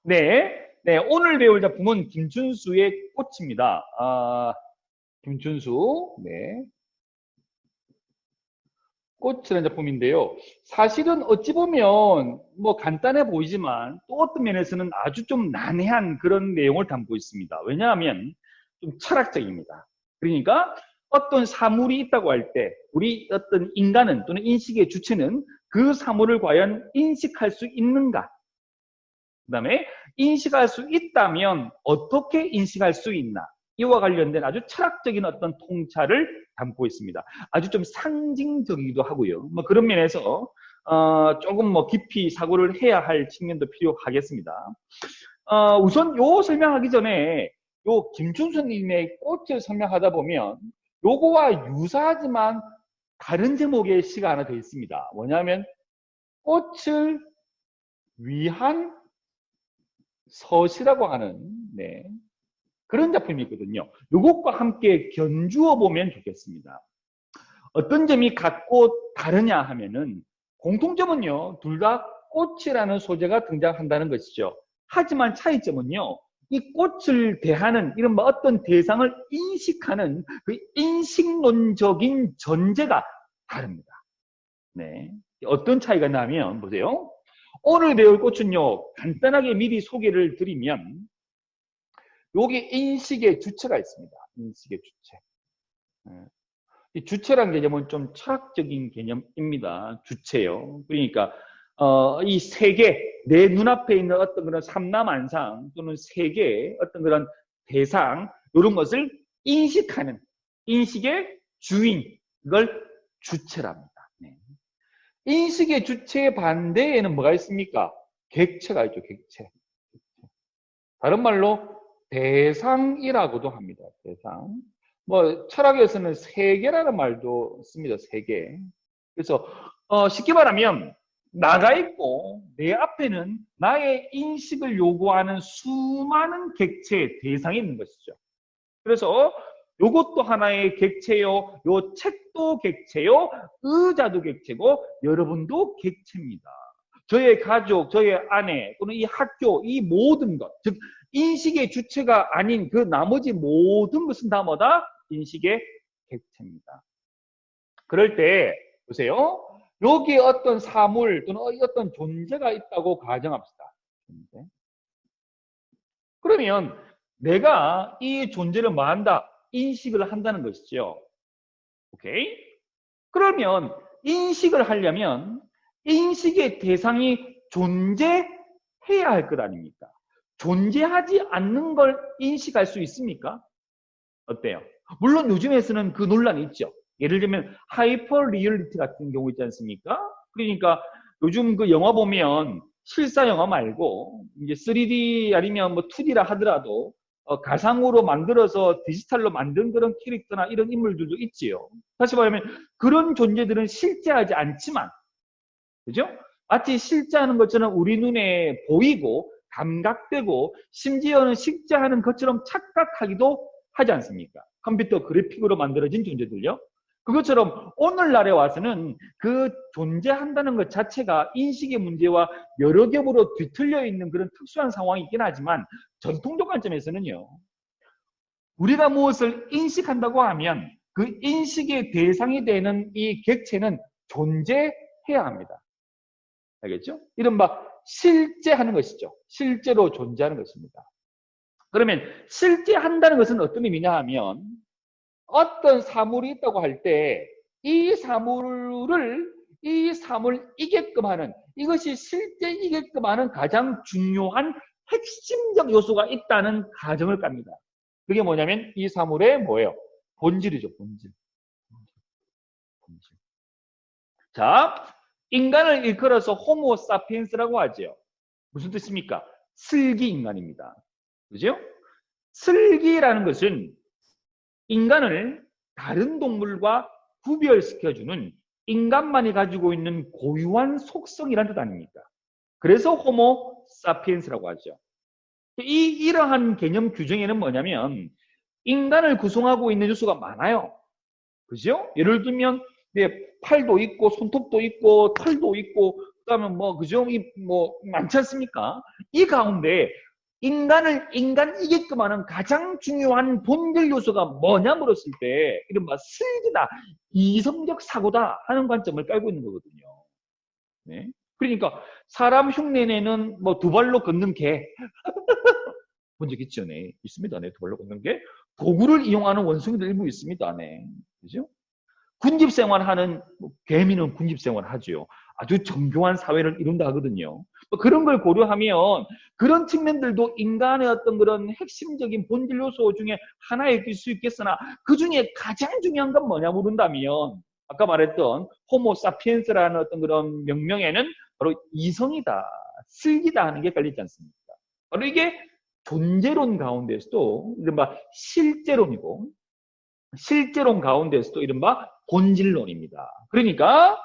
네, 네, 오늘 배울 작품은 김춘수의 꽃입니다. 김춘수, 네, 꽃이라는 작품인데요. 사실은 어찌 보면 뭐 간단해 보이지만 또 어떤 면에서는 아주 좀 난해한 그런 내용을 담고 있습니다. 왜냐하면 좀 철학적입니다. 그러니까 어떤 사물이 있다고 할 때 우리 어떤 인간은 또는 인식의 주체는 그 사물을 과연 인식할 수 있는가? 그다음에 인식할 수 있다면 어떻게 인식할 수 있나? 이와 관련된 아주 철학적인 어떤 통찰을 담고 있습니다. 아주 좀 상징적이기도 하고요. 뭐 그런 면에서 조금 뭐 깊이 사고를 해야 할 측면도 필요하겠습니다. 우선 요 설명하기 전에 요 김춘수님의 꽃을 설명하다 보면 요거와 유사하지만 다른 제목의 시가 하나 더 있습니다. 뭐냐면 꽃을 위한 서시라고 하는 네, 그런 작품이 있거든요. 이것과 함께 견주어 보면 좋겠습니다. 어떤 점이 같고 다르냐 하면은 공통점은요. 둘 다 꽃이라는 소재가 등장한다는 것이죠. 하지만 차이점은요. 이 꽃을 대하는 이런 뭐 어떤 대상을 인식하는 그 인식론적인 전제가 다릅니다. 네. 어떤 차이가 나면 보세요. 오늘 배울 꽃은요. 간단하게 미리 소개를 드리면 여기 인식의 주체가 있습니다. 인식의 주체. 예. 이 주체란 개념은 좀 철학적인 개념입니다. 주체요. 그러니까 이 세계, 내 눈앞에 있는 어떤 그런 삼라만상 또는 세계 어떤 그런 대상 이런 것을 인식하는 인식의 주인 이걸 주체랍니다. 네. 인식의 주체의 반대에는 뭐가 있습니까? 객체가 있죠. 객체. 다른 말로 대상이라고도 합니다. 대상. 뭐 철학에서는 세계라는 말도 씁니다. 세계. 그래서 쉽게 말하면 나가 있고 내 앞에는 나의 인식을 요구하는 수많은 객체 대상이 있는 것이죠. 그래서 요것도 하나의 객체요, 요 책도 객체요, 의자도 객체고 여러분도 객체입니다. 저의 가족, 저의 아내 또는 이 학교, 이 모든 것, 즉 인식의 주체가 아닌 그 나머지 모든 것은 다 뭐다? 인식의 객체입니다. 그럴 때 보세요. 여기에 어떤 사물 또는 어떤 존재가 있다고 가정합시다. 존재. 그러면 내가 이 존재를 뭐 한다? 인식을 한다는 것이죠. 오케이? 그러면 인식을 하려면 인식의 대상이 존재해야 할 것 아닙니까? 존재하지 않는 걸 인식할 수 있습니까? 어때요? 물론 요즘에서는 그 논란이 있죠. 예를 들면 하이퍼 리얼리티 같은 경우 있지 않습니까? 그러니까 요즘 그 영화 보면 실사 영화 말고 이제 3D 아니면 뭐 2D라 하더라도 가상으로 만들어서 디지털로 만든 그런 캐릭터나 이런 인물들도 있지요. 다시 말하면 그런 존재들은 실제하지 않지만, 그죠? 마치 실제하는 것처럼 우리 눈에 보이고 감각되고 심지어는 실제하는 것처럼 착각하기도 하지 않습니까? 컴퓨터 그래픽으로 만들어진 존재들요. 그것처럼 오늘날에 와서는 그 존재한다는 것 자체가 인식의 문제와 여러 겹으로 뒤틀려 있는 그런 특수한 상황이 있긴 하지만 전통적 관점에서는요. 우리가 무엇을 인식한다고 하면 그 인식의 대상이 되는 이 객체는 존재해야 합니다. 알겠죠? 이른바 실제하는 것이죠. 실제로 존재하는 것입니다. 그러면 실제한다는 것은 어떤 의미냐 하면 어떤 사물이 있다고 할 때 이 사물이게끔 하는 이것이 실제이게끔 하는 가장 중요한 핵심적 요소가 있다는 가정을 깝니다. 그게 뭐냐면 이 사물의 뭐예요? 본질이죠. 본질. 본질. 자, 인간을 일컬어서 호모 사피엔스라고 하죠. 무슨 뜻입니까? 슬기 인간입니다. 그죠? 슬기라는 것은 인간을 다른 동물과 구별시켜주는 인간만이 가지고 있는 고유한 속성이라는 뜻 아닙니까? 그래서 호모 사피엔스라고 하죠. 이러한 개념 규정에는 뭐냐면 인간을 구성하고 있는 요소가 많아요. 그죠? 예를 들면 네, 팔도 있고 손톱도 있고 털도 있고 그러면 뭐 그죠? 뭐 많지 않습니까? 이 가운데 인간을 인간이게끔 하는 가장 중요한 본질 요소가 뭐냐 물었을 때 이른바 슬기다, 이성적 사고다 하는 관점을 깔고 있는 거거든요. 네. 그러니까 사람 흉내내는 뭐 두 발로 걷는 개 본 적 있죠? 네. 있습니다. 네. 두 발로 걷는 개. 도구를 이용하는 원숭이들 일부 있습니다. 네. 그죠? 군집생활하는 개미는 군집생활 하죠. 아주 정교한 사회를 이룬다 하거든요. 그런 걸 고려하면 그런 측면들도 인간의 어떤 그런 핵심적인 본질 요소 중에 하나일 수 있겠으나 그 중에 가장 중요한 건 뭐냐 물은다면 아까 말했던 호모 사피엔스라는 어떤 그런 명명에는 바로 이성이다, 슬기다 하는 게 깔리지 않습니까? 바로 이게 존재론 가운데서도 이른바 실제론이고 실제론 가운데서도 이른바 본질론입니다. 그러니까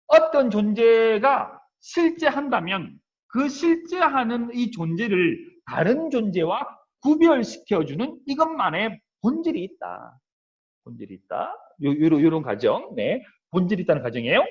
어떤 존재가 실제한다면 그 실제하는 이 존재를 다른 존재와 구별시켜주는 이것만의 본질이 있다. 본질이 있다. 요런 가정. 네. 본질이 있다는 가정이에요.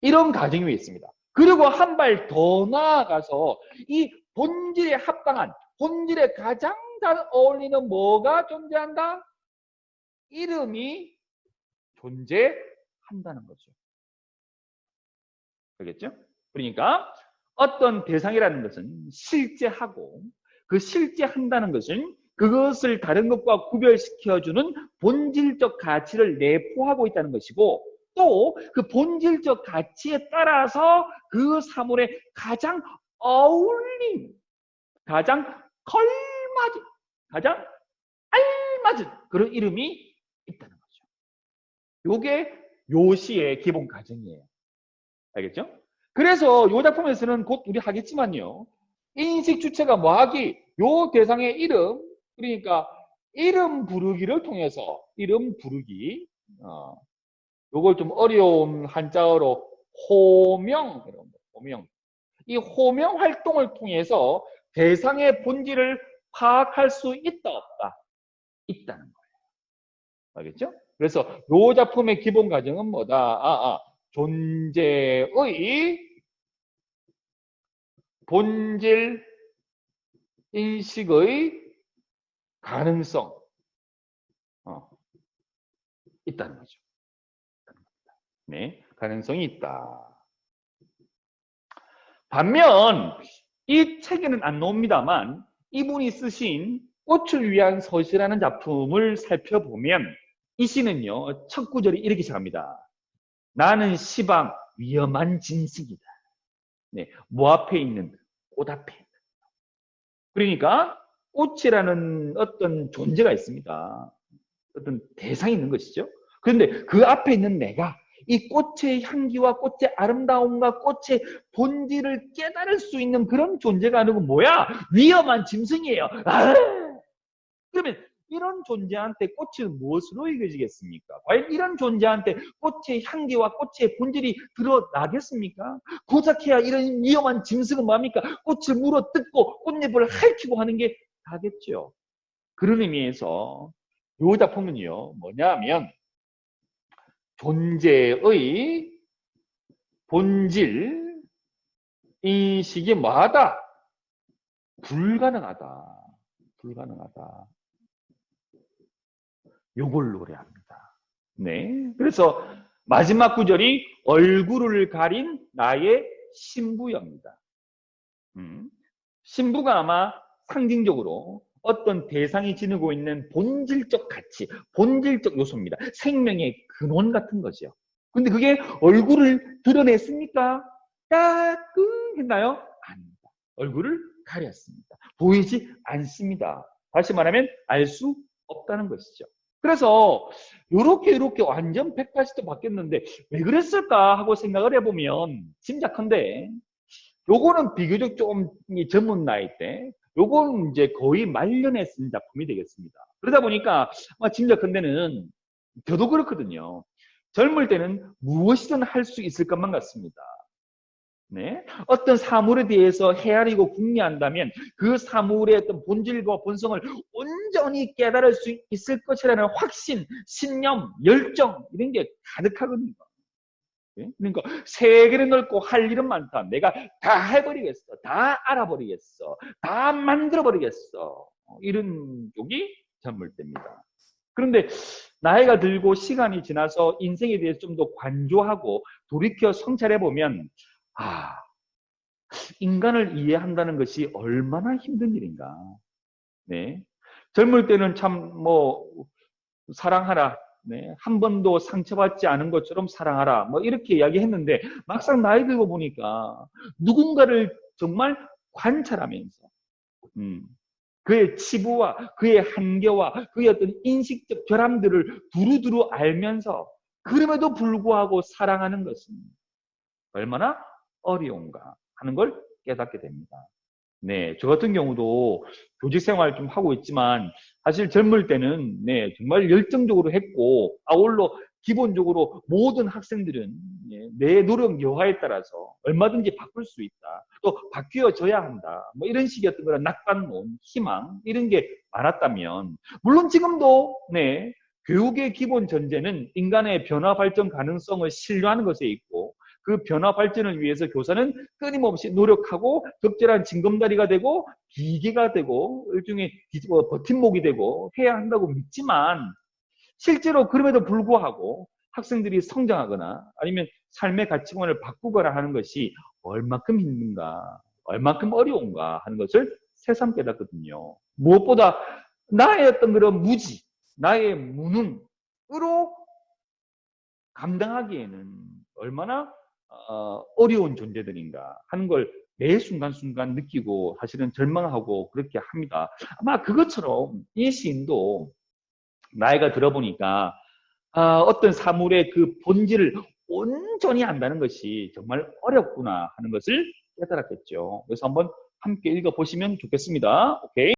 이런 가정이 있습니다. 그리고 한 발 더 나아가서 이 본질에 합당한, 본질에 가장 잘 어울리는 뭐가 존재한다? 이름이 존재한다는 거죠. 알겠죠? 그러니까 어떤 대상이라는 것은 실제하고 그 실제한다는 것은 그것을 다른 것과 구별시켜주는 본질적 가치를 내포하고 있다는 것이고 또 그 본질적 가치에 따라서 그 사물에 가장 어울린, 가장 걸맞은, 가장 알맞은 그런 이름이 있다는 거죠. 요게 요시의 기본 가정이에요. 알겠죠? 그래서 요 작품에서는 곧 우리 하겠지만요. 인식 주체가 뭐하기? 요 대상의 이름, 그러니까 이름 부르기를 통해서 이름 부르기, 요걸 좀 어려운 한자어로 호명, 호명. 이 호명 활동을 통해서 대상의 본질을 파악할 수 있다, 없다? 있다는 거예요. 알겠죠? 그래서 요 작품의 기본 가정은 뭐다? 존재의 본질 인식의 가능성 있다는 거죠. 네, 가능성이 있다. 반면 이 책에는 안 나옵니다만 이분이 쓰신 꽃을 위한 서시라는 작품을 살펴보면 이 시는요, 첫 구절이 이렇게 시작합니다. 나는 시방 위험한 짐승이다. 네, 뭐 앞에 있는? 꽃 앞에 있는. 그러니까 꽃이라는 어떤 존재가 있습니다. 어떤 대상이 있는 것이죠. 그런데 그 앞에 있는 내가 이 꽃의 향기와 꽃의 아름다움과 꽃의 본질을 깨달을 수 있는 그런 존재가 아니고 뭐야? 위험한 짐승이에요. 그러면 이런 존재한테 꽃은 무엇으로 이겨지겠습니까? 과연 이런 존재한테 꽃의 향기와 꽃의 본질이 드러나겠습니까? 고작해야 이런 위험한 짐승은 뭡니까? 꽃을 물어뜯고 꽃잎을 핥히고 하는 게 다겠죠. 그런 의미에서 이 작품은요, 뭐냐면 존재의 본질 인식이 뭐하다? 불가능하다. 불가능하다. 요걸 노래합니다. 네. 그래서 마지막 구절이 얼굴을 가린 나의 신부여입니다. 신부가 아마 상징적으로 어떤 대상이 지니고 있는 본질적 가치, 본질적 요소입니다. 생명의 근원 같은 거죠. 근데 그게 얼굴을 드러냈습니까? 따끔 했나요? 아닙니다. 얼굴을 가렸습니다. 보이지 않습니다. 다시 말하면 알 수 없다는 것이죠. 그래서 이렇게 완전 180도 바뀌었는데 왜 그랬을까 하고 생각을 해보면 짐작한데 요거는 비교적 좀 젊은 나이 때 요건 이제 거의 말년에 쓴 작품이 되겠습니다. 그러다 보니까 짐작한데는 저도 그렇거든요. 젊을 때는 무엇이든 할 수 있을 것만 같습니다. 네. 어떤 사물에 대해서 헤아리고 궁리한다면 그 사물의 어떤 본질과 본성을 온전히 깨달을 수 있을 것이라는 확신, 신념, 열정 이런 게 가득하거든요. 예? 그러니까 세계는 넓고 할 일은 많다. 내가 다 해버리겠어. 다 알아버리겠어. 다 만들어버리겠어. 이런 쪽이 젊을 때입니다. 그런데 나이가 들고 시간이 지나서 인생에 대해서 좀 더 관조하고 돌이켜 성찰해보면 아, 인간을 이해한다는 것이 얼마나 힘든 일인가. 네. 젊을 때는 참 뭐 사랑하라. 네. 한 번도 상처받지 않은 것처럼 사랑하라. 뭐 이렇게 이야기했는데 막상 나이 들고 보니까 누군가를 정말 관찰하면서 그의 치부와 그의 한계와 그의 어떤 인식적 결함들을 두루두루 알면서 그럼에도 불구하고 사랑하는 것은 얼마나 어려운가 하는 걸 깨닫게 됩니다. 네, 저 같은 경우도 교직 생활 좀 하고 있지만 사실 젊을 때는 네, 정말 열정적으로 했고 아울러 기본적으로 모든 학생들은 내 노력 여하에 따라서 얼마든지 바꿀 수 있다. 또 바뀌어져야 한다. 뭐 이런 식의 어떤 그런 낙관론, 희망 이런 게 많았다면 물론 지금도 네, 교육의 기본 전제는 인간의 변화 발전 가능성을 신뢰하는 것에 있고 그 변화 발전을 위해서 교사는 끊임없이 노력하고 적절한 징검다리가 되고 기계가 되고 일종의 버팀목이 되고 해야 한다고 믿지만 실제로 그럼에도 불구하고 학생들이 성장하거나 아니면 삶의 가치관을 바꾸거나 하는 것이 얼마큼 힘든가, 얼마큼 어려운가 하는 것을 새삼 깨닫거든요. 무엇보다 나의 어떤 그런 무지, 나의 무능으로 감당하기에는 얼마나 어려운 존재들인가 하는 걸 매 순간순간 느끼고 사실은 절망하고 그렇게 합니다. 아마 그것처럼 이 시인도 나이가 들어보니까 어떤 사물의 그 본질을 온전히 안다는 것이 정말 어렵구나 하는 것을 깨달았겠죠. 그래서 한번 함께 읽어보시면 좋겠습니다. 오케이.